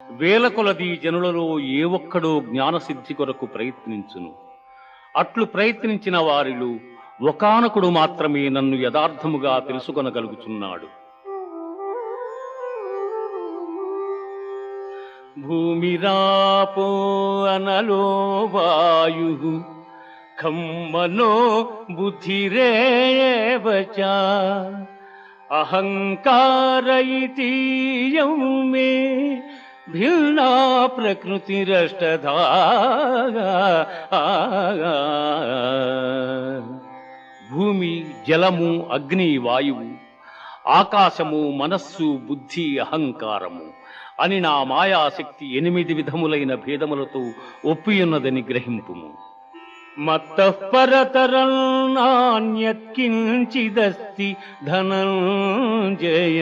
వేల కొలది జనులలో ఏ ఒక్కడో జ్ఞానసిద్ధి కొరకు ప్రయత్నించును. అట్లు ప్రయత్నించిన వారిలో ఒకానకుడు మాత్రమే నన్ను యథార్థముగా తెలుసుకొనగలుగుచున్నాడు. భూమిరాపో అనలో వాయు ఖమ్మనో బుద్ధిరేవచ అహంకార ఇతీయం మే భిన్నా ప్రకృతిరష్టధా. భూమి, జలము, అగ్ని, వాయువు, ఆకాశము, మనస్సు, బుద్ధి, అహంకారము అని నా మాయాశక్తి 8 విధములైన భేదములతో ఒప్పియున్నదని గ్రహింపుము. మత్తః పరతరం నాన్యత్ కించిదస్తి ధనంజయ.